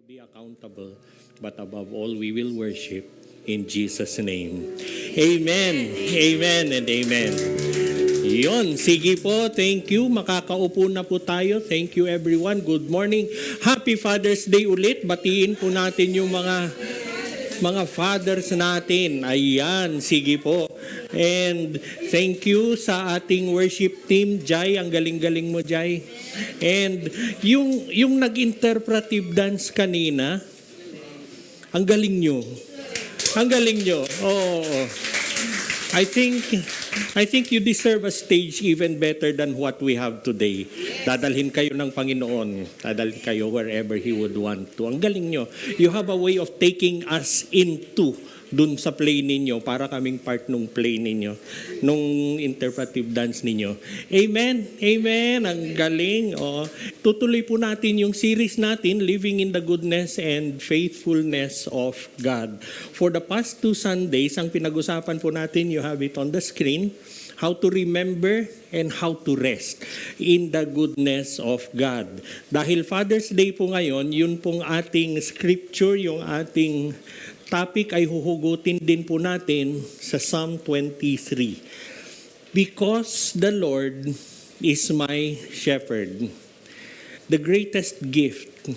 be accountable, but above all, we will worship in Jesus' name. Amen, amen, and amen. Yun, sige po, thank you. Makakaupo na po tayo. Thank you everyone. Good morning. Happy Father's Day ulit. Batiin po natin yung mga fathers natin. Ayan, sige po. And thank you sa ating worship team, Jai. Ang galing-galing mo, Jai. And yung nag-interpretive dance kanina, ang galing nyo. Ang galing nyo. Oh. I think you deserve a stage even better than what we have today. Dadalhin kayo ng Panginoon. Dadalhin kayo wherever He would want to. Ang galing nyo. You have a way of taking us into dun sa play ninyo para kaming part nung play ninyo, nung interpretive dance ninyo. Amen? Amen? Ang galing. Oh. Tutuloy po natin yung series natin, Living in the Goodness and Faithfulness of God. For the past 2 Sundays, ang pinag-usapan po natin, you have it on the screen, how to remember and how to rest in the goodness of God. Dahil Father's Day po ngayon, yun pong ating scripture, yung ating topic ay huhugutin din po natin sa Psalm 23. Because the Lord is my shepherd. The greatest gift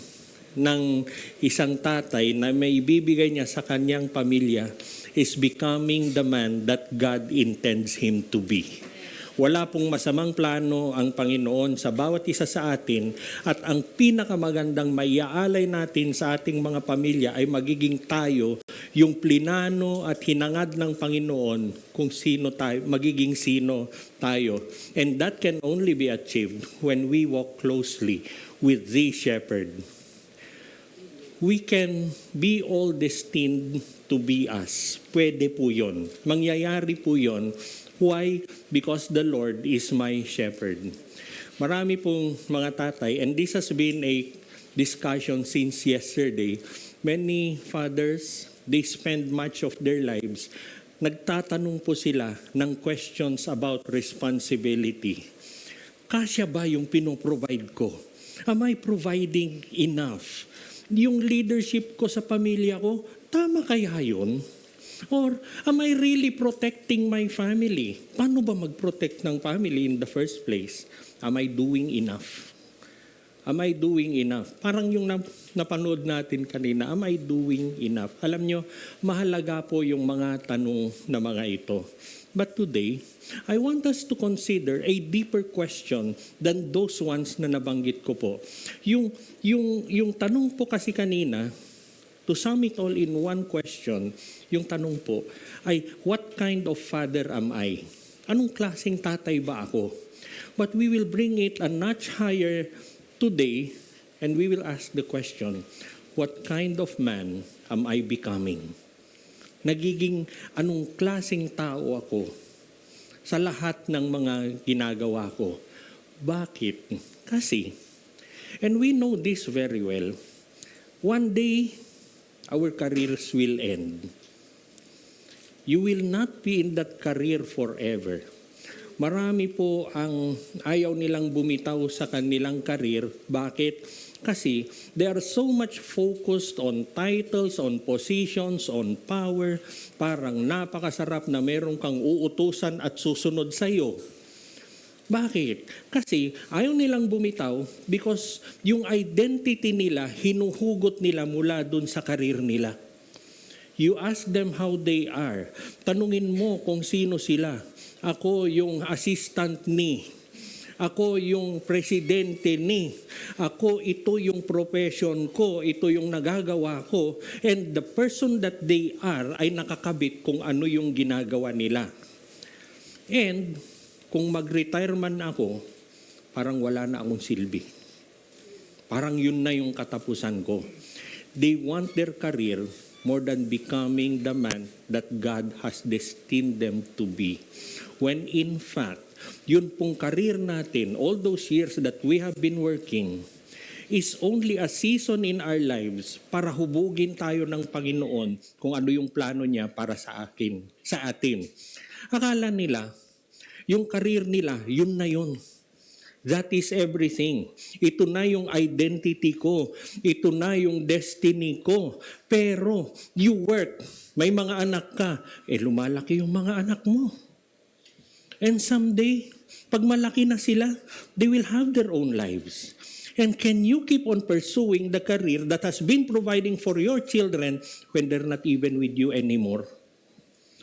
ng isang tatay na may ibibigay niya sa kanyang pamilya is becoming the man that God intends him to be. Wala pong masamang plano ang Panginoon sa bawat isa sa atin at ang pinakamagandang maiaalay natin sa ating mga pamilya ay magiging tayo yung plinano at hinangad ng Panginoon kung sino tayo, magiging sino tayo. And that can only be achieved when we walk closely with the shepherd. We can be all destined to be us. Pwede po yun. Mangyayari po yun. Why? Because the Lord is my shepherd. Marami pong mga tatay, and this has been a discussion since yesterday. Many fathers, they spend much of their lives, nagtatanong po sila ng questions about responsibility. Kasya ba yung pinoprovide ko? Am I providing enough? Yung leadership ko sa pamilya ko, tama kaya yun? Or am I really protecting my family? Paano ba mag-protect ng family in the first place? Am I doing enough? Am I doing enough? Parang yung napanood natin kanina, am I doing enough? Alam nyo, mahalaga po yung mga tanong na mga ito. But today, I want us to consider a deeper question than those ones na nabanggit ko po. Yung tanong po kasi kanina, to sum it all in one question, yung tanong po ay, what kind of father am I? Anong klaseng tatay ba ako? But we will bring it a notch higher today and we will ask the question, what kind of man am I becoming? Nagiging anong klaseng tao ako sa lahat ng mga ginagawa ko? Bakit? Kasi, and we know this very well, one day, our careers will end. You will not be in that career forever. Marami po ang ayaw nilang bumitaw sa kanilang career. Bakit? Kasi they are so much focused on titles, on positions, on power. Parang napakasarap na meron kang uutusan at susunod sa iyo. Bakit? Kasi ayaw nilang bumitaw because yung identity nila, hinuhugot nila mula dun sa karir nila. You ask them how they are. Tanungin mo kung sino sila. Ako yung assistant ni. Ako yung presidente ni. Ako, ito yung profession ko. Ito yung nagagawa ko. And the person that they are ay nakakabit kung ano yung ginagawa nila. And kung mag-retire man ako, parang wala na akong silbi. Parang yun na yung katapusan ko. They want their career more than becoming the man that God has destined them to be. When in fact, yun pong career natin, all those years that we have been working, is only a season in our lives para hubugin tayo ng Panginoon kung ano yung plano niya para sa atin. Akala nila, yung career nila, yun na yun. That is everything. Ito na yung identity ko. Ito na yung destiny ko. Pero you work. May mga anak ka. Lumalaki yung mga anak mo. And someday, pag malaki na sila, they will have their own lives. And can you keep on pursuing the career that has been providing for your children when they're not even with you anymore?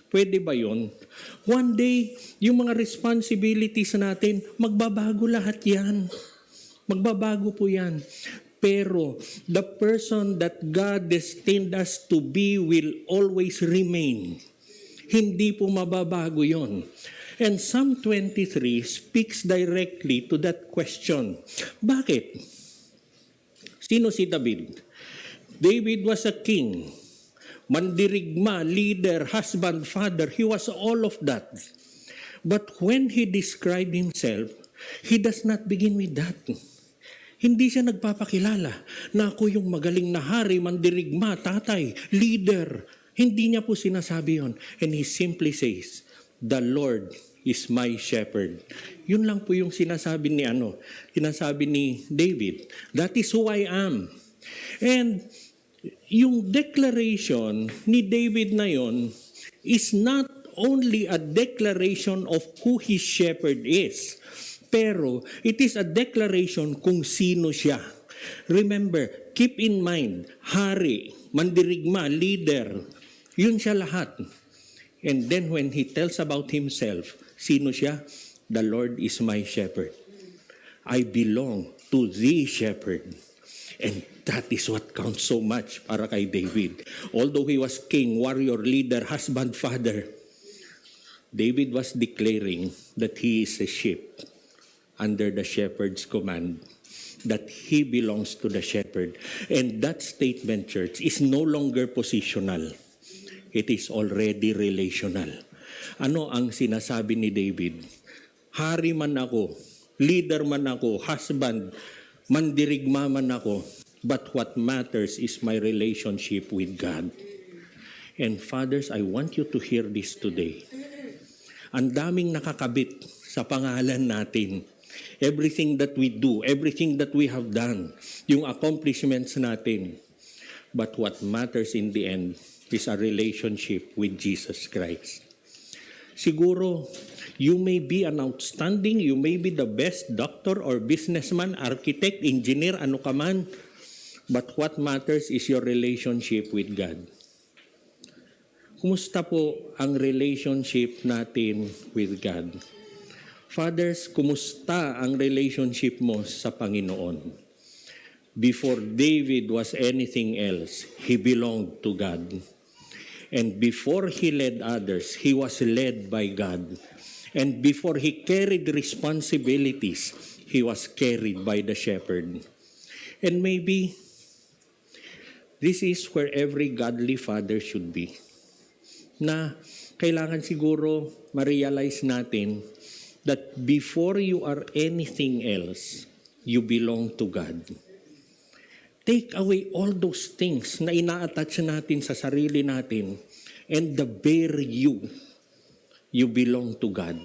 Pwede ba yun? One day, yung mga responsibilities natin, magbabago lahat yan. Magbabago po yan. Pero the person that God destined us to be will always remain. Hindi po mababago yon. And Psalm 23 speaks directly to that question. Bakit? Sino si David? David was a king. Mandirigma, leader, husband, father, he was all of that. But when he described himself, he does not begin with that. Hindi siya nagpapakilala na ako yung magaling na hari, mandirigma, tatay, leader. Hindi niya po sinasabi yon. And he simply says, the Lord is my shepherd. Yun lang po yung sinasabi ni David. That is who I am. And yung declaration ni David na yon is not only a declaration of who his shepherd is, pero it is a declaration kung sino siya. Remember, keep in mind, hari, mandirigma, leader, yun siya lahat. And then when he tells about himself, sino siya? The Lord is my shepherd. I belong to the shepherd. And that is what counts so much para kay David. Although he was king, warrior, leader, husband, father, David was declaring that he is a sheep under the shepherd's command, that he belongs to the shepherd. And that statement, church, is no longer positional. It is already relational. Ano ang sinasabi ni David? Hari man ako, leader man ako, husband, mandirigma man ako, but what matters is my relationship with God. And fathers, I want you to hear this today. Ang daming nakakabit sa pangalan natin. Everything that we do, everything that we have done, yung accomplishments natin. But what matters in the end is a relationship with Jesus Christ. Siguro, you may be an outstanding, you may be the best doctor or businessman, architect, engineer, ano ka man, but what matters is your relationship with God. Kumusta po ang relationship natin with God? Fathers, kumusta ang relationship mo sa Panginoon? Before David was anything else, he belonged to God. And before he led others, he was led by God. And before he carried responsibilities, he was carried by the shepherd. And maybe this is where every godly father should be. Na kailangan siguro ma-realize natin that before you are anything else, you belong to God. Take away all those things na ina-attach natin sa sarili natin, and the bare you belong to God.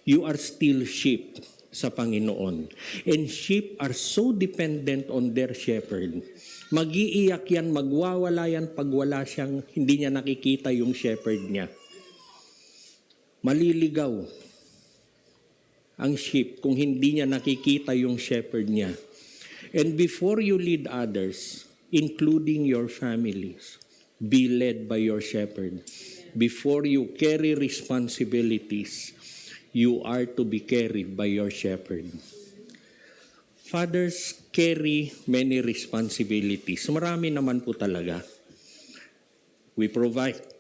You are still sheep sa Panginoon. And sheep are so dependent on their shepherd. Mag-iiyak yan, magwawala yan pag wala siyang, hindi niya nakikita yung shepherd niya. Maliligaw ang sheep kung hindi niya nakikita yung shepherd niya. And before you lead others, including your families, be led by your shepherd. Before you carry responsibilities, you are to be carried by your shepherd. Fathers carry many responsibilities. Marami naman po talaga. We protect,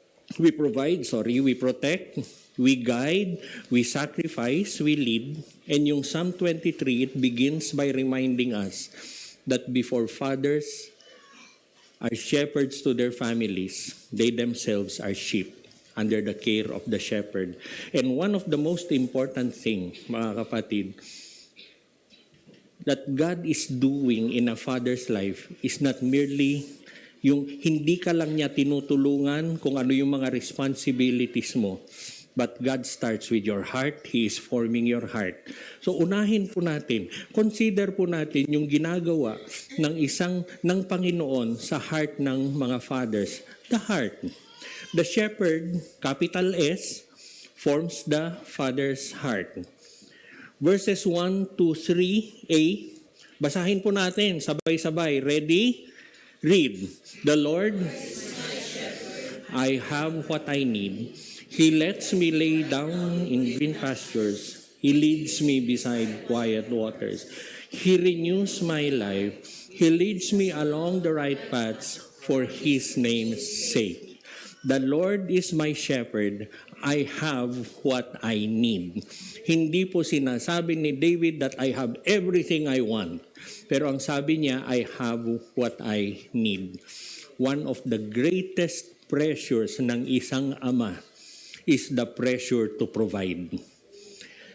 we guide, we sacrifice, we lead. And yung Psalm 23, it begins by reminding us that before fathers are shepherds to their families, they themselves are sheep under the care of the shepherd. And one of the most important things, mga kapatid, that God is doing in a father's life is not merely yung hindi ka lang niya tinutulungan kung ano yung mga responsibilities mo, But God starts with your heart. He is forming your heart. So unahin po natin, consider po natin yung ginagawa ng Panginoon sa heart ng mga fathers. The heart. The shepherd, capital S, forms the father's heart. Verses 1 to 3a, basahin po natin sabay-sabay. Ready? Read. The Lord, I have what I need. He lets me lay down in green pastures. He leads me beside quiet waters. He renews my life. He leads me along the right paths for His name's sake. The Lord is my shepherd. I have what I need. Hindi po sinasabi ni David that I have everything I want. Pero ang sabi niya, I have what I need. One of the greatest pressures ng isang ama is the pressure to provide.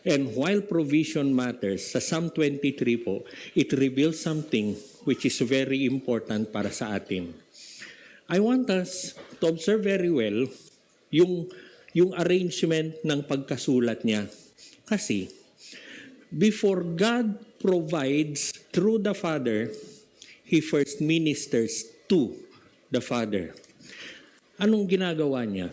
And while provision matters, sa Psalm 23 po, it reveals something which is very important para sa atin. I want us to observe very well yung arrangement ng pagkasulat niya. Kasi, before God provides through the Father, He first ministers to the Father. Anong ginagawa niya?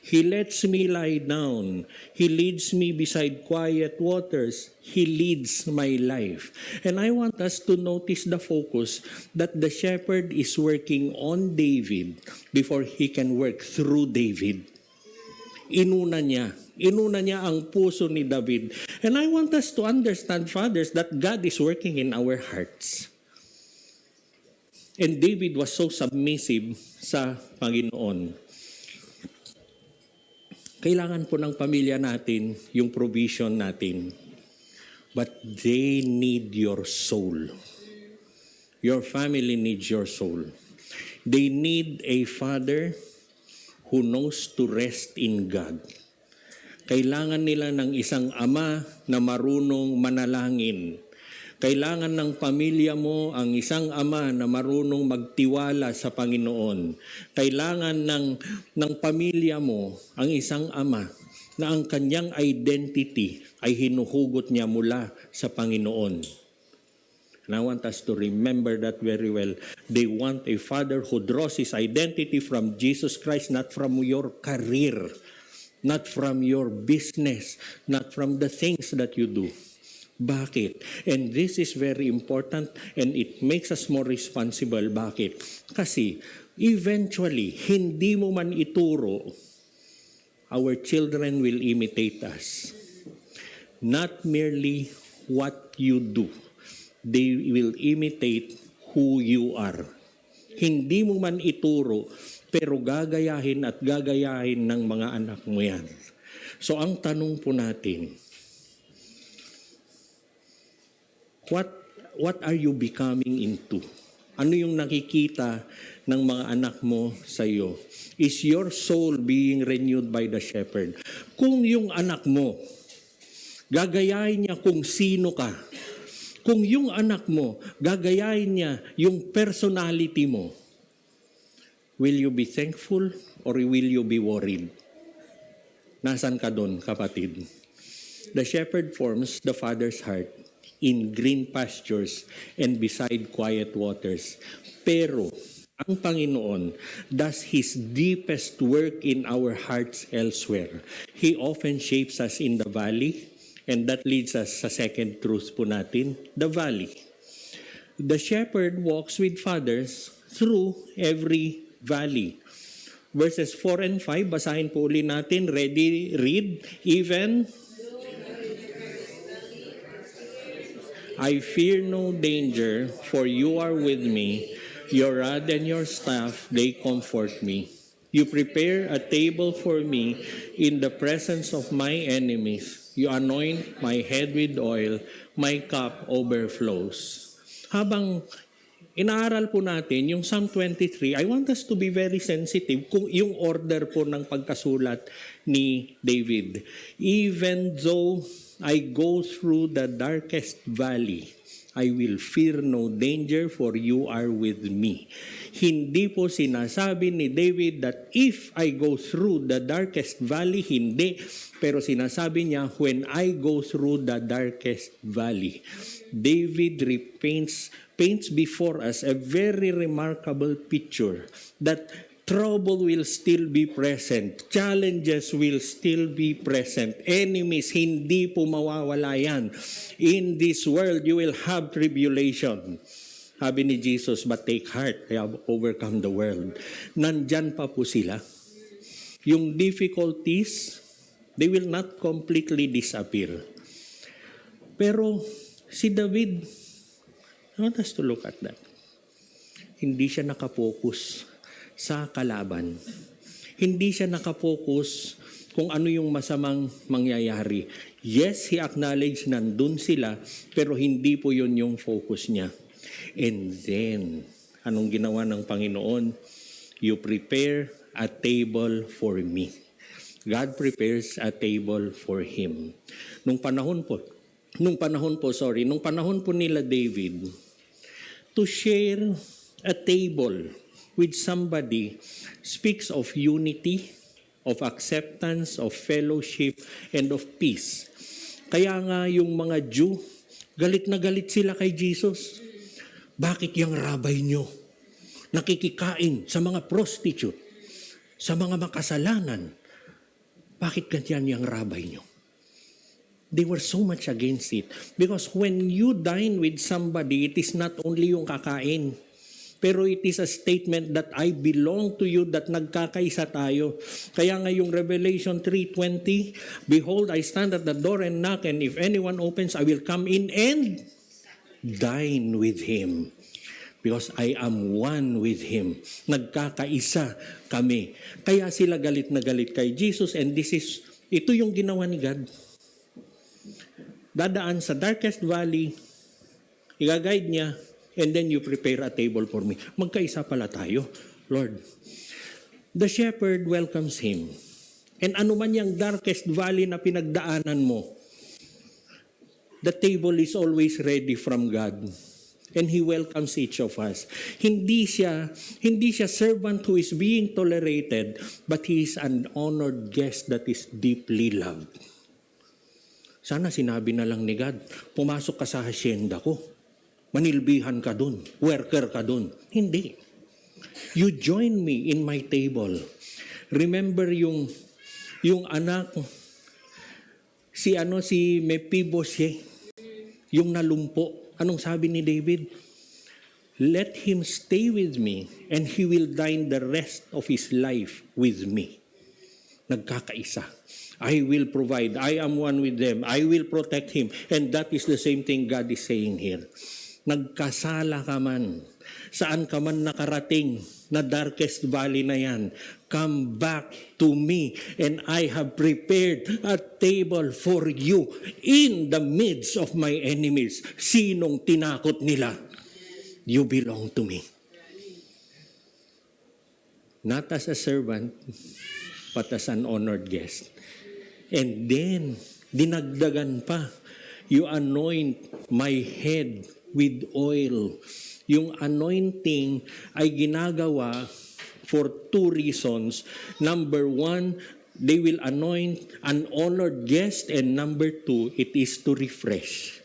He lets me lie down. He leads me beside quiet waters. He leads my life. And I want us to notice the focus that the shepherd is working on David before he can work through David. Inuna niya ang puso ni David. And I want us to understand, fathers, that God is working in our hearts. And David was so submissive sa Panginoon. Kailangan po ng pamilya natin yung provision natin. But they need your soul. Your family needs your soul. They need a father who knows to rest in God. Kailangan nila ng isang ama na marunong manalangin. Kailangan ng pamilya mo ang isang ama na marunong magtiwala sa Panginoon. Kailangan ng pamilya mo ang isang ama na ang kanyang identity ay hinuhugot niya mula sa Panginoon. And I want us to remember that very well. They want a father who draws his identity from Jesus Christ, not from your career, not from your business, not from the things that you do. Bakit? And this is very important and it makes us more responsible. Bakit? Kasi eventually, hindi mo man ituro, our children will imitate us. Not merely what you do. They will imitate who you are. Hindi mo man ituro, pero gagayahin at gagayahin ng mga anak mo yan. So ang tanong po natin, what are you becoming into? Ano yung nakikita ng mga anak mo sa iyo? Is your soul being renewed by the shepherd? Kung yung anak mo, gagayahin niya kung sino ka. Kung yung anak mo, gagayahin niya yung personality mo, will you be thankful or will you be worried? Nasaan ka doon, kapatid? The shepherd forms the father's heart in green pastures and beside quiet waters. Pero ang Panginoon does His deepest work in our hearts elsewhere. He often shapes us in the valley, and that leads us sa second truth po natin, the valley. The shepherd walks with fathers through every valley. Verses 4 and 5, basahin po ulit natin. Ready, read. Even I fear no danger, for you are with me. Your rod and your staff, they comfort me. You prepare a table for me in the presence of my enemies. You anoint my head with oil, my cup overflows. Habang inaaral po natin yung Psalm 23, I want us to be very sensitive kung yung order po ng pagkasulat ni David. Even though I go through the darkest valley, I will fear no danger for you are with me. Hindi po sinasabi ni David that if I go through the darkest valley, hindi. Pero sinasabi niya, when I go through the darkest valley. David paints before us a very remarkable picture that trouble will still be present. Challenges will still be present. Enemies, hindi po mawawala yan. In this world, you will have tribulation. Sabi ni Jesus, but take heart, I have overcome the world. Nandyan pa po sila. Yung difficulties, they will not completely disappear. Pero si David, I want us to look at that. Hindi siya nakapokus sa kalaban. Hindi siya nakapokus kung ano yung masamang mangyayari. Yes, he acknowledged nandun sila, pero hindi po yun yung focus niya. And then, anong ginawa ng Panginoon? You prepare a table for me. God prepares a table for him. Nung panahon po nila David, to share a table with somebody speaks of unity, of acceptance, of fellowship, and of peace. Kaya nga yung mga Jew, galit na galit sila kay Jesus. Bakit yung rabay nyo nakikikain sa mga prostitute, sa mga makasalanan? Bakit ganyan yung rabay nyo? They were so much against it. Because when you dine with somebody, it is not only yung kakain. Pero it is a statement that I belong to you, that nagkakaisa tayo. Kaya nga yung Revelation 3:20, behold, I stand at the door and knock, and if anyone opens, I will come in and dine with him. Because I am one with him. Nagkakaisa kami. Kaya sila galit na galit kay Jesus, and ito yung ginawa ni God. Dadaan sa darkest valley, i-guide niya, and then you prepare a table for me. Magkaisa pala tayo, Lord. The shepherd welcomes him. And ano man yung darkest valley na pinagdaanan mo, the table is always ready from God. And He welcomes each of us. Hindi siya servant who is being tolerated, but He is an honored guest that is deeply loved. Sana sinabi na lang ni God, pumasok ka sa hacienda ko. Manilbihan ka dun. Worker ka dun. Hindi. You join me in my table. Remember yung anak, si Mephibosheth, yung nalumpo. Anong sabi ni David? Let him stay with me and he will dine the rest of his life with me. Nagkakaisa. I will provide. I am one with them. I will protect him. And that is the same thing God is saying here. Nagkasala ka man, saan ka man nakarating na darkest valley na yan, come back to me and I have prepared a table for you in the midst of my enemies. Sinong tinakot nila? You belong to me. Not as a servant, but as an honored guest. And then, dinagdagan pa, you anoint my head with oil. Yung anointing ay ginagawa for two reasons. Number one, they will anoint an honored guest, and number two, it is to refresh.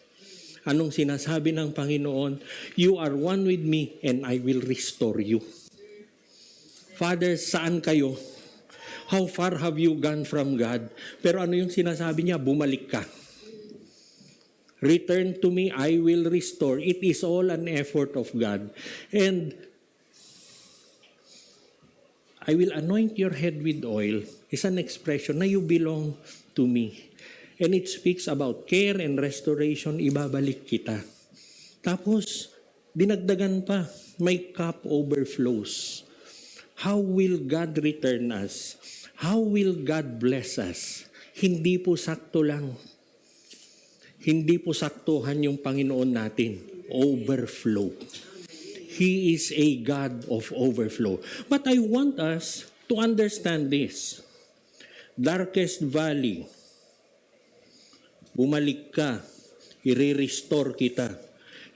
Anong sinasabi ng Panginoon? You are one with me and I will restore you. Father, saan kayo? How far have you gone from God? Pero ano yung sinasabi niya? Bumalik ka. Return to me, I will restore. It is all an effort of God. And I will anoint your head with oil is an expression na you belong to me. And it speaks about care and restoration, ibabalik kita. Tapos, dinagdagan pa, my cup overflows. How will God return us? How will God bless us? Hindi po sakto lang. Hindi po saktuhan yung Panginoon natin. Overflow. He is a God of overflow. But I want us to understand this. Darkest valley. Bumalik ka. I-restore kita.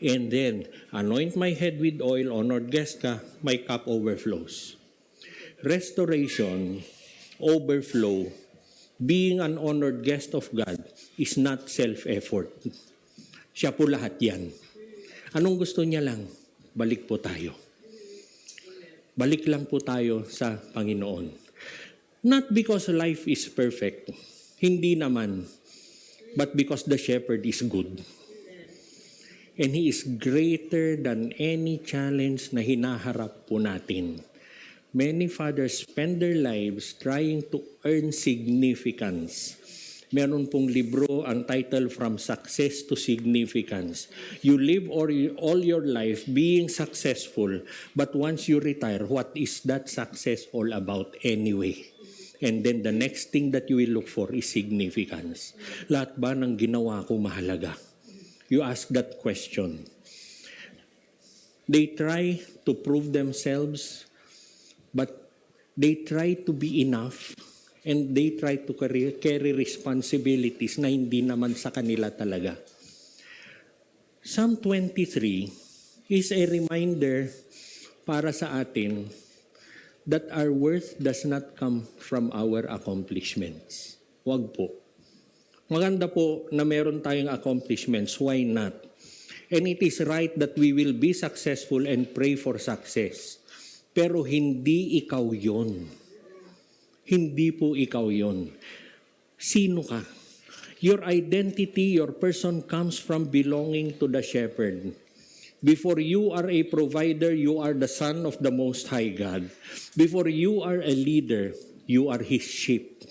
And then, anoint my head with oil, honored guest ka, my cup overflows. Restoration, overflow, being an honored guest of God is not self-effort. Siya po lahat yan. Anong gusto niya lang? Balik po tayo. Balik lang po tayo sa Panginoon. Not because life is perfect. Hindi naman. But because the shepherd is good. And He is greater than any challenge na hinaharap po natin. Many fathers spend their lives trying to earn significance. Meron pong libro, ang title, From Success to Significance. You live all your life being successful, but once you retire, what is that success all about anyway? And then the next thing that you will look for is significance. Lahat ba ng ginawa ko mahalaga? You ask that question. They try to prove themselves, but they try to be enough, and they try to carry responsibilities na hindi naman sa kanila talaga. Psalm 23 is a reminder para sa atin that our worth does not come from our accomplishments. Wag po. Maganda po na meron tayong accomplishments. Why not? And it is right that we will be successful and pray for success. Pero hindi ikaw yon. Hindi po ikaw yon. Sino ka? Your identity, your person comes from belonging to the shepherd. Before you are a provider, you are the son of the Most High God. Before you are a leader, you are His sheep.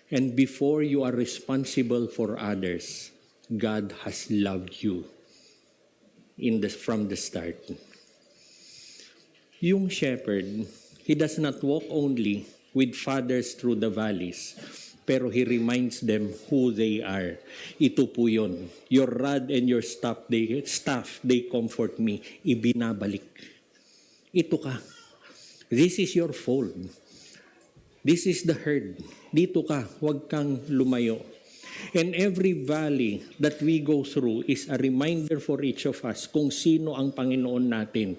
And before you are responsible for others, God has loved you from the start. Yung shepherd, he does not walk only with fathers through the valleys, pero he reminds them who they are. Ito po yun. Your rod and your staff, they comfort me. Ibinabalik. Ito ka. This is your fold. This is the herd. Dito ka, huwag kang lumayo. And every valley that we go through is a reminder for each of us kung sino ang Panginoon natin.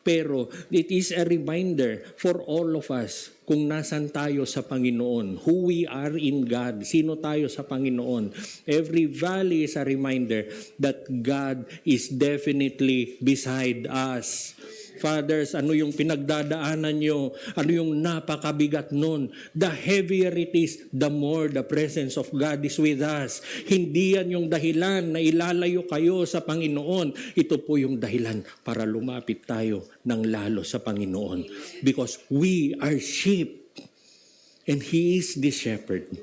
Pero it is a reminder for all of us kung nasan tayo sa Panginoon, who we are in God, sino tayo sa Panginoon. Every valley is a reminder that God is definitely beside us. Fathers, ano yung pinagdadaanan nyo? Ano yung napakabigat nun? The heavier it is, the more the presence of God is with us. Hindi yan yung dahilan na ilalayo kayo sa Panginoon. Ito po yung dahilan para lumapit tayo ng lalo sa Panginoon. Because we are sheep. And He is the shepherd.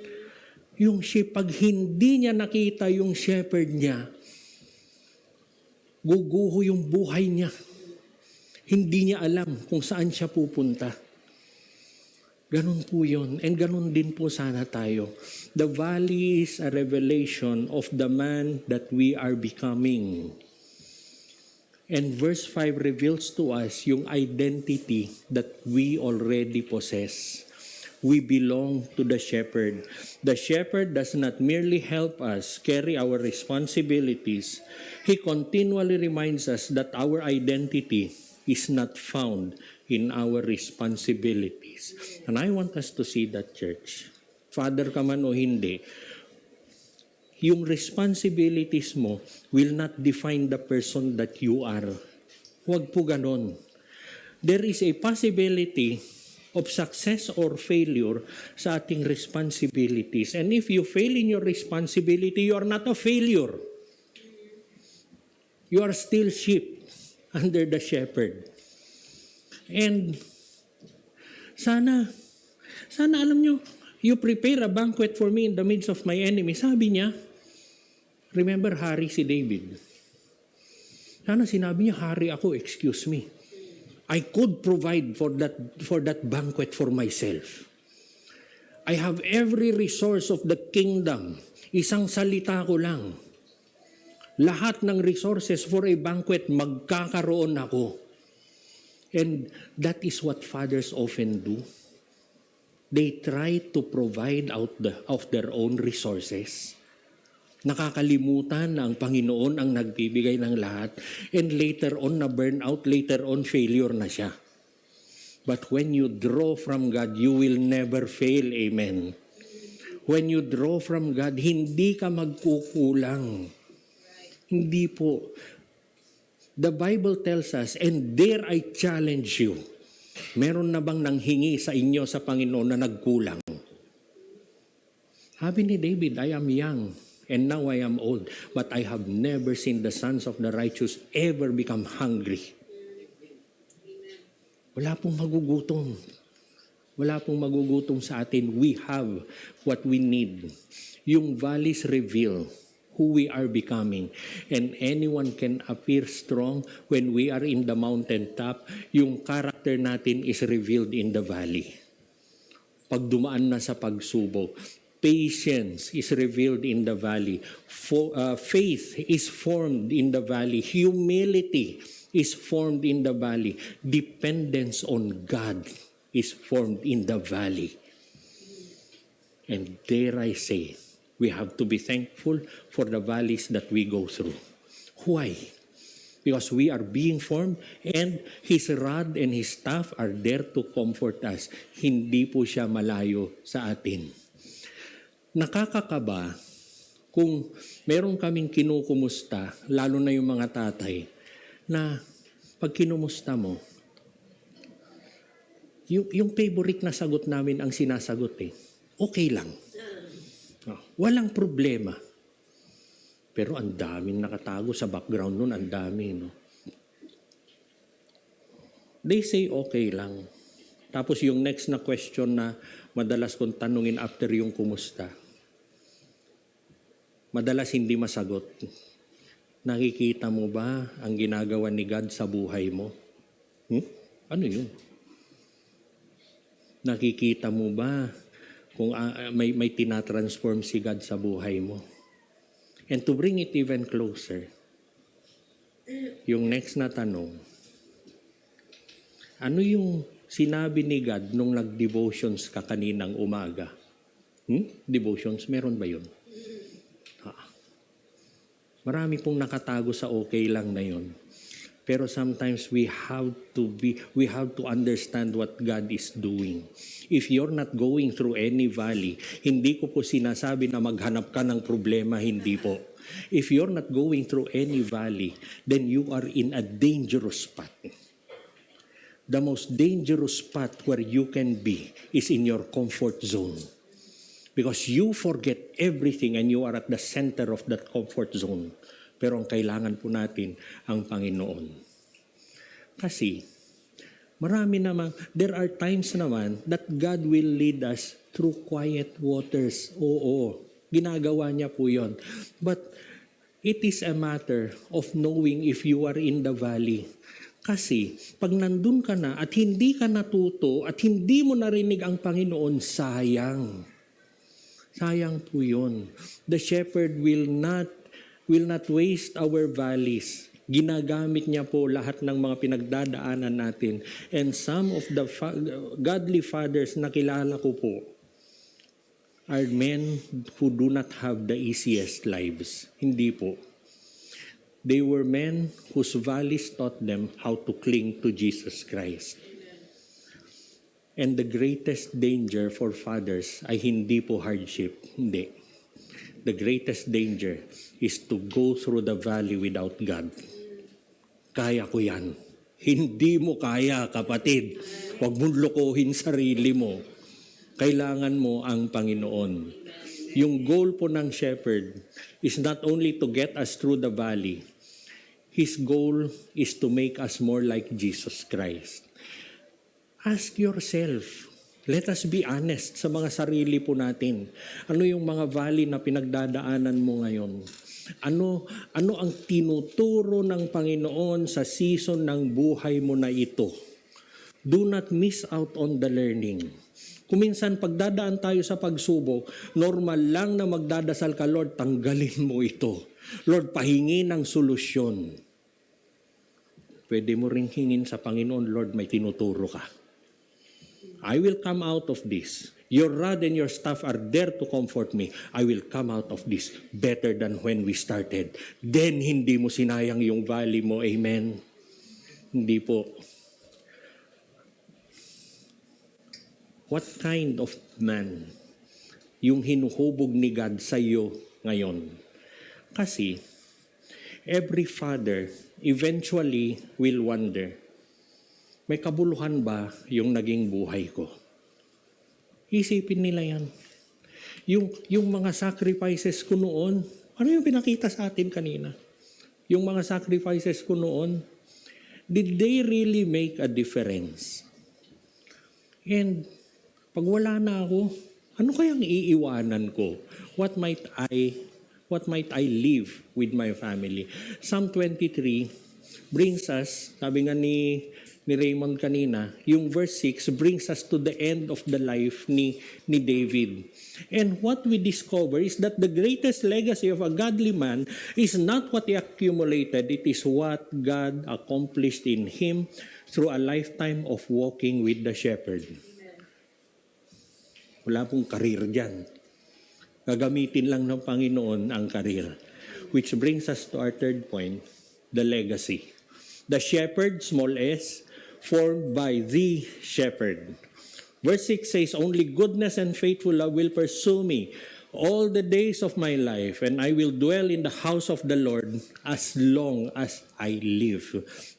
Yung sheep, pag hindi niya nakita yung shepherd niya, guguho yung buhay niya. Hindi niya alam kung saan siya pupunta. Ganun po yun. And ganun din po sana tayo. The valley is a revelation of the man that we are becoming. And verse 5 reveals to us yung identity that we already possess. We belong to the shepherd. The shepherd does not merely help us carry our responsibilities. He continually reminds us that our identity is not found in our responsibilities. And I want us to see that, church. Father ka man o hindi, yung responsibilities mo will not define the person that you are. Huwag po ganon. There is a possibility of success or failure sa ating responsibilities. And if you fail in your responsibility, you are not a failure. You are still sheep under the shepherd. And sana alam nyo, you prepare a banquet for me in the midst of my enemy. Sabi niya, remember hari si David. Sana sinabi niya, hari ako, excuse me. I could provide for that banquet for myself. I have every resource of the kingdom. Isang salita ko lang. Lahat ng resources for a banquet, magkakaroon ako. And that is what fathers often do. They try to provide out of their own resources. Nakakalimutan na ang Panginoon ang nagbibigay ng lahat. And later on, na burnout, later on, failure na siya. But when you draw from God, you will never fail. Amen. When you draw from God, hindi ka magkukulang. Hindi po. The Bible tells us, and there I challenge you. Meron na bang nanghingi sa inyo sa Panginoon na nagkulang? Sabi ni David, I am young. And now I am old, but I have never seen the sons of the righteous ever become hungry. Wala pong magugutom. Wala pong magugutom sa atin. We have what we need. Yung valleys reveal who we are becoming. And anyone can appear strong when we are in the mountaintop. Yung character natin is revealed in the valley. Pag dumaan na sa pagsubok, patience is revealed in the valley. Faith is formed in the valley. Humility is formed in the valley. Dependence on God is formed in the valley. And dare I say, we have to be thankful for the valleys that we go through. Why? Because we are being formed and His rod and His staff are there to comfort us. Hindi po siya malayo sa atin. Nakakakaba kung meron kaming kinukumusta, lalo na yung mga tatay, na pag kinumusta mo, yung favorite na sagot namin ang sinasagot okay lang. Walang problema. Pero ang daming nakatago sa background nun, ang dami, no? They say okay lang. Tapos yung next na question na madalas kong tanungin after yung kumusta, madalas hindi masagot. Nakikita mo ba ang ginagawa ni God sa buhay mo? Ano yun? Nakikita mo ba kung may tinatransform si God sa buhay mo? And to bring it even closer, yung next na tanong, ano yung sinabi ni God nung nag-devotions ka kaninang umaga? Devotions, meron ba yun? Marami pong nakatago sa okay lang na yun. Pero sometimes we have to understand what God is doing. If you're not going through any valley, hindi ko po sinasabi na maghanap ka ng problema, hindi po. If you're not going through any valley, then you are in a dangerous spot. The most dangerous spot where you can be is in your comfort zone. Because you forget everything and you are at the center of that comfort zone. Pero ang kailangan po natin ang Panginoon. Kasi there are times naman that God will lead us through quiet waters. Oo, ginagawa niya po yon. But it is a matter of knowing if you are in the valley. Kasi pag nandun ka na at hindi ka natuto at hindi mo narinig ang Panginoon, sayang. Sayang po yun. The shepherd will not waste our valleys. Ginagamit niya po lahat ng mga pinagdadaanan natin. And some of the godly fathers na kilala ko po are men who do not have the easiest lives. Hindi po. They were men whose valleys taught them how to cling to Jesus Christ. And the greatest danger for fathers ay hindi po hardship. Hindi. The greatest danger is to go through the valley without God. Kaya ko yan. Hindi mo kaya, kapatid. Huwag mong lokohin sarili mo. Kailangan mo ang Panginoon. Yung goal po ng shepherd is not only to get us through the valley. His goal is to make us more like Jesus Christ. Ask yourself, let us be honest sa mga sarili po natin. Ano yung mga valley na pinagdadaanan mo ngayon? Ano ang tinuturo ng Panginoon sa season ng buhay mo na ito? Do not miss out on the learning. Kung minsan pagdadaan tayo sa pagsubok, normal lang na magdadasal ka, Lord, tanggalin mo ito. Lord, pahingi ng solusyon. Pwede mo ring hingin sa Panginoon, Lord, may tinuturo ka. I will come out of this. Your rod and your staff are there to comfort me. I will come out of this better than when we started. Then hindi mo sinayang yung valley mo. Amen? Hindi po. What kind of man yung hinuhubog ni God sa iyo ngayon? Kasi every father eventually will wonder, may kabuluhan ba yung naging buhay ko? Isipin nila yan. Yung mga sacrifices ko noon, ano yung pinakita sa atin kanina? Yung mga sacrifices ko noon, did they really make a difference? And pag wala na ako, ano kayang iiwanan ko? What might I leave with my family? Psalm 23 brings us, sabi nga ni Raymond kanina, yung verse 6 brings us to the end of the life ni David. And what we discover is that the greatest legacy of a godly man is not what he accumulated, it is what God accomplished in him through a lifetime of walking with the shepherd. Wala pong karir dyan. Gagamitin lang ng Panginoon ang karir. Which brings us to our third point, the legacy. The shepherd, small s, formed by the shepherd. Verse 6 says, only goodness and faithful love will pursue me all the days of my life, and I will dwell in the house of the Lord as long as I live.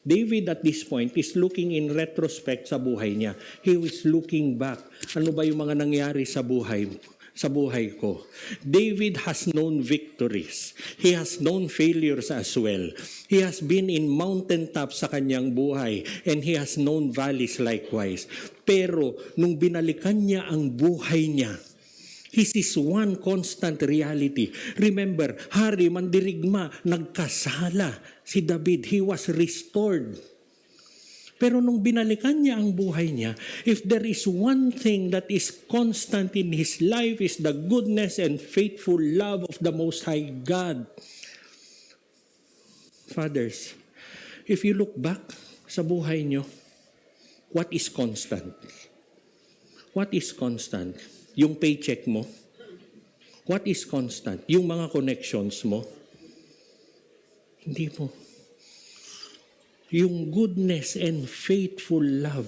David at this point is looking in retrospect sa buhay niya. He was looking back. Ano ba yung mga nangyari sa buhay ko? David has known victories. He has known failures as well. He has been in mountaintops sa kanyang buhay, and he has known valleys likewise. Pero nung binalikan niya ang buhay niya, his is one constant reality. Remember, hari mandirigma, nagkasala si David. He was restored. Pero nung binalikan niya ang buhay niya, if there is one thing that is constant in his life is the goodness and faithful love of the Most High God. Fathers, if you look back sa buhay niyo, what is constant? What is constant? Yung paycheck mo? What is constant? Yung mga connections mo? Hindi po. Yung goodness and faithful love,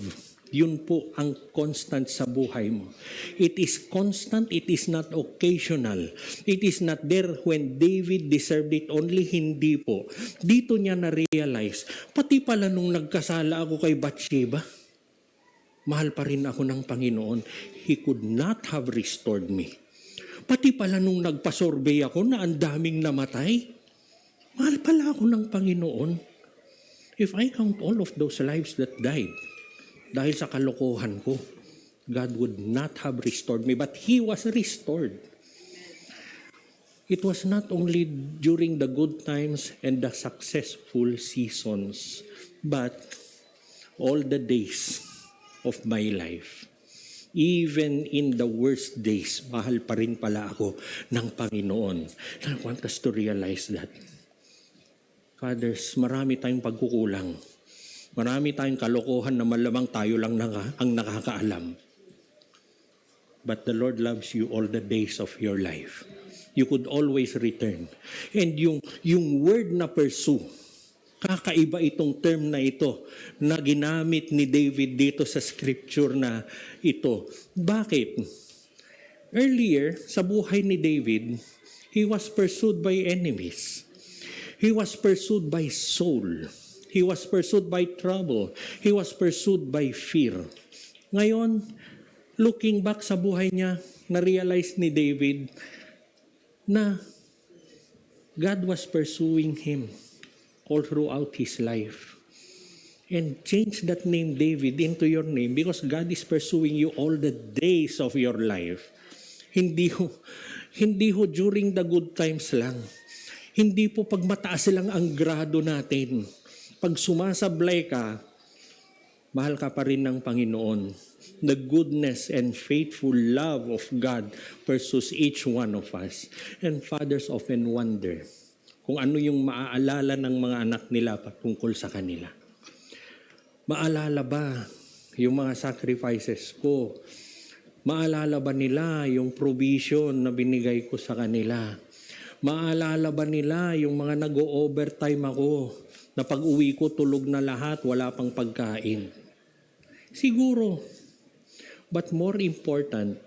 yun po ang constant sa buhay mo. It is constant, it is not occasional. It is not there when David deserved it only, hindi po. Dito niya na-realize, pati pala nung nagkasala ako kay Bathsheba, mahal pa rin ako ng Panginoon. He could not have restored me. Pati pala nung nagpasurvey ako na ang daming namatay, mahal pala ako ng Panginoon. If I count all of those lives that died dahil sa kalokohan ko, God would not have restored me, but He was restored. It was not only during the good times and the successful seasons, but all the days of my life. Even in the worst days, mahal pa rin pala ako ng Panginoon. I want us to realize that. Fathers, marami tayong pagkukulang. Marami tayong kalokohan na malamang tayo lang ang nakakaalam. But the Lord loves you all the days of your life. You could always return. And yung word na pursue, kakaiba itong term na ito na ginamit ni David dito sa scripture na ito. Bakit? Earlier, sa buhay ni David, he was pursued by enemies. He was pursued by Saul. He was pursued by trouble. He was pursued by fear. Ngayon, looking back sa buhay niya, na-realize ni David na God was pursuing him all throughout his life. And change that name David into your name because God is pursuing you all the days of your life. Hindi ho during the good times lang. Hindi po pag mataas lang ang grado natin. Pag sumasablay ka, mahal ka pa rin ng Panginoon. The goodness and faithful love of God pursues each one of us. And fathers often wonder kung ano yung maaalala ng mga anak nila patungkol sa kanila. Maalala ba yung mga sacrifices ko Maalala ba nila yung provision na binigay ko sa kanila? Maalala ba nila yung mga nag-overtime ako na pag-uwi ko tulog na lahat, wala pang pagkain? Siguro. But more important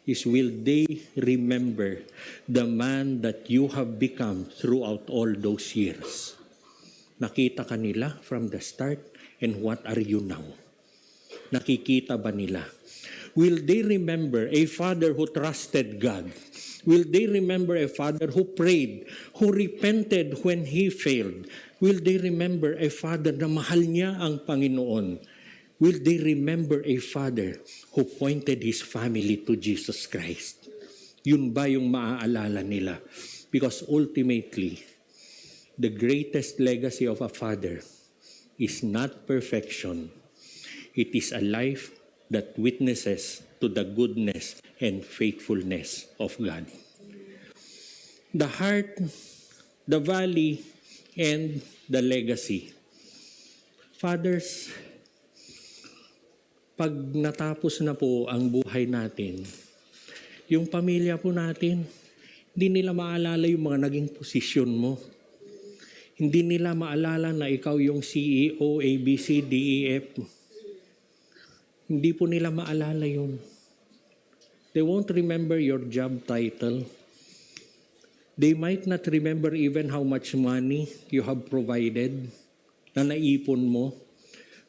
is, will they remember the man that you have become throughout all those years? Nakita ka nila from the start, and what are you now? Nakikita ba nila? Will they remember a father who trusted God? Will they remember a father who prayed, who repented when he failed? Will they remember a father na mahal niya ang Panginoon? Will they remember a father who pointed his family to Jesus Christ? Yun ba yung maaalala nila? Because ultimately, the greatest legacy of a father is not perfection. It is a life that witnesses to the goodness and faithfulness of God. The heart, the valley, and the legacy. Fathers, pag natapos na po ang buhay natin, yung pamilya po natin, hindi nila maalala yung mga naging posisyon mo. Hindi nila maalala na ikaw yung CEO, ABCDEF. Hindi po nila maalala yun. They won't remember your job title. They might not remember even how much money you have provided na naipon mo.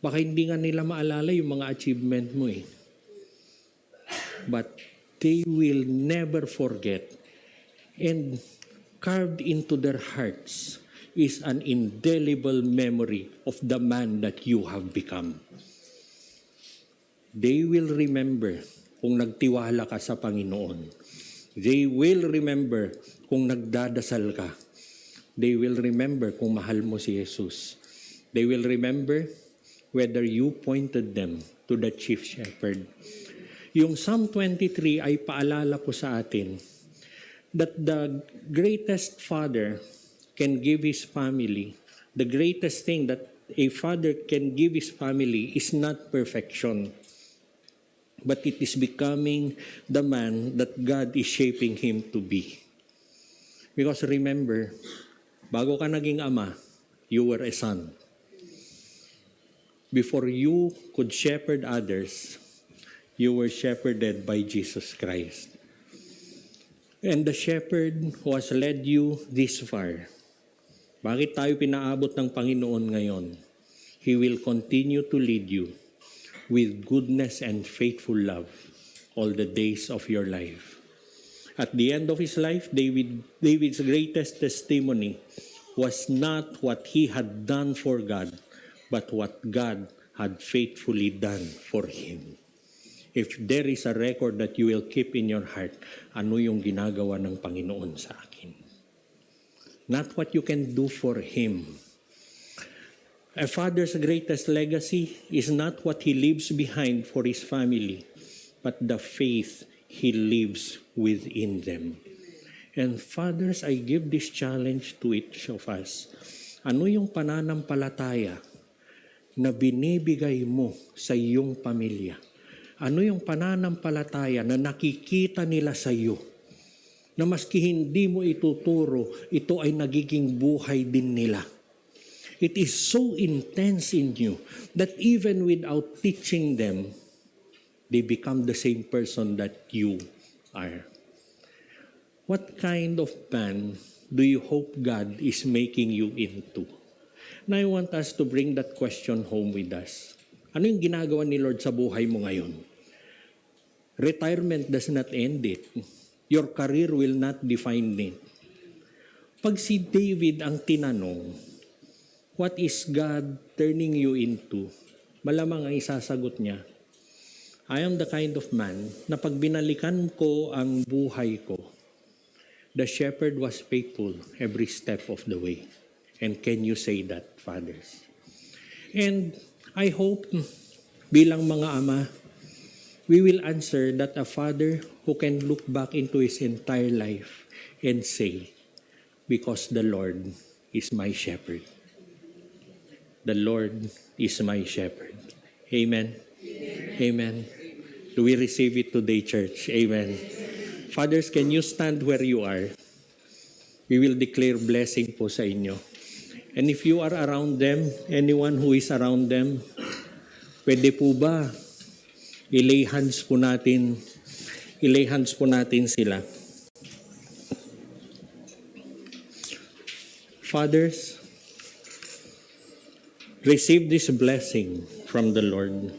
Baka hindi nga nila maalala yung mga achievement mo eh. But they will never forget, and carved into their hearts is an indelible memory of the man that you have become. They will remember kung nagtiwala ka sa Panginoon. They will remember kung nagdadasal ka. They will remember kung mahal mo si Jesus. They will remember whether you pointed them to the chief shepherd. Yung Psalm 23 ay paalala po sa atin that the greatest father can give his family, the greatest thing that a father can give his family is not perfection, but it is becoming the man that God is shaping him to be. Because remember, bago ka naging ama, you were a son. Before you could shepherd others, you were shepherded by Jesus Christ. And the shepherd who has led you this far, bakit tayo pinaabot ng Panginoon ngayon? He will continue to lead you with goodness and faithful love all the days of your life. At the end of his life, David's greatest testimony was not what he had done for God, but what God had faithfully done for him. If there is a record that you will keep in your heart, ano yung ginagawa ng Panginoon sa akin? Not what you can do for him. A father's greatest legacy is not what he leaves behind for his family, but the faith he lives within them. And fathers, I give this challenge to each of us. Ano yung pananampalataya na binibigay mo sa iyong pamilya? Ano yung pananampalataya na nakikita nila sa iyo? Na maski hindi mo ituturo, ito ay nagiging buhay din nila. It is so intense in you that even without teaching them, they become the same person that you are. What kind of man do you hope God is making you into? And I want us to bring that question home with us. Ano yung ginagawa ni Lord sa buhay mo ngayon? Retirement does not end it. Your career will not define it. Pag si David ang tinanong, what is God turning you into? Malamang ang isasagot niya, I am the kind of man na pag binalikan ko ang buhay ko, the shepherd was faithful every step of the way. And can you say that, fathers? And I hope bilang mga ama, we will answer that a father who can look back into his entire life and say, because the Lord is my shepherd. The Lord is my shepherd. Amen. Amen. Amen. Do we receive it today, church? Amen. Fathers, can you stand where you are? We will declare blessing po sa inyo. And if you are around them, anyone who is around them, pwede po ba i-lay hands po natin sila. Fathers, receive this blessing from the Lord.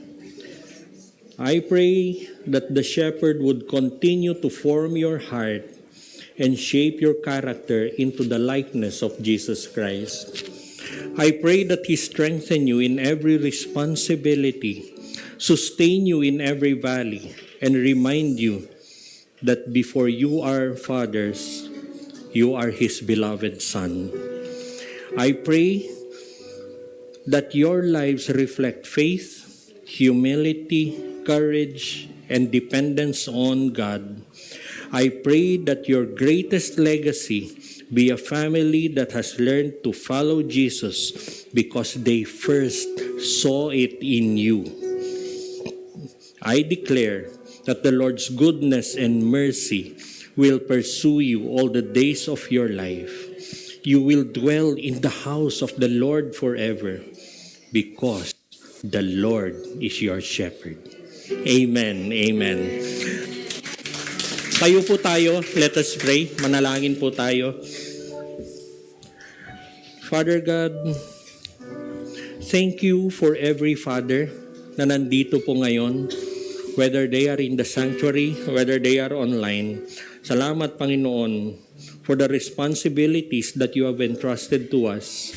I pray that the shepherd would continue to form your heart and shape your character into the likeness of Jesus Christ. I pray that He strengthen you in every responsibility, sustain you in every valley, and remind you that before you are fathers, you are His beloved Son. I pray that your lives reflect faith, humility, courage, and dependence on God. I pray that your greatest legacy be a family that has learned to follow Jesus because they first saw it in you. I declare that the Lord's goodness and mercy will pursue you all the days of your life. You will dwell in the house of the Lord forever because the Lord is your shepherd. Amen. Amen. Tayo po tayo. Let us pray. Manalangin po tayo. Father God, thank you for every father na nandito po ngayon, whether they are in the sanctuary, whether they are online. Salamat, Panginoon, for the responsibilities that you have entrusted to us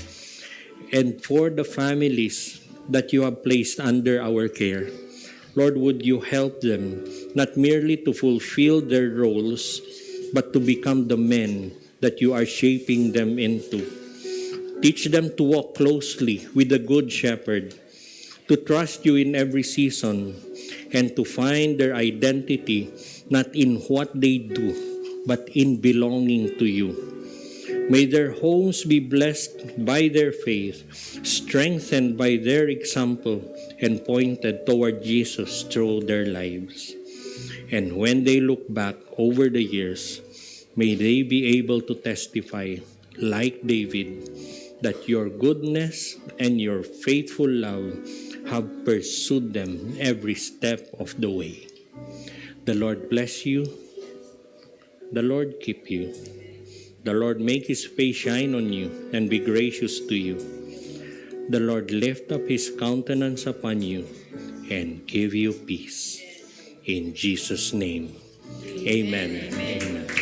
and for the families that you have placed under our care. Lord, would you help them not merely to fulfill their roles, but to become the men that you are shaping them into. Teach them to walk closely with the Good Shepherd, to trust you in every season, and to find their identity not in what they do, but in belonging to you. May their homes be blessed by their faith, strengthened by their example, and pointed toward Jesus through their lives. And when they look back over the years, may they be able to testify, like David, that your goodness and your faithful love have pursued them every step of the way. The Lord bless you. The Lord keep you. The Lord make His face shine on you and be gracious to you. The Lord lift up His countenance upon you and give you peace. In Jesus' name, amen. Amen.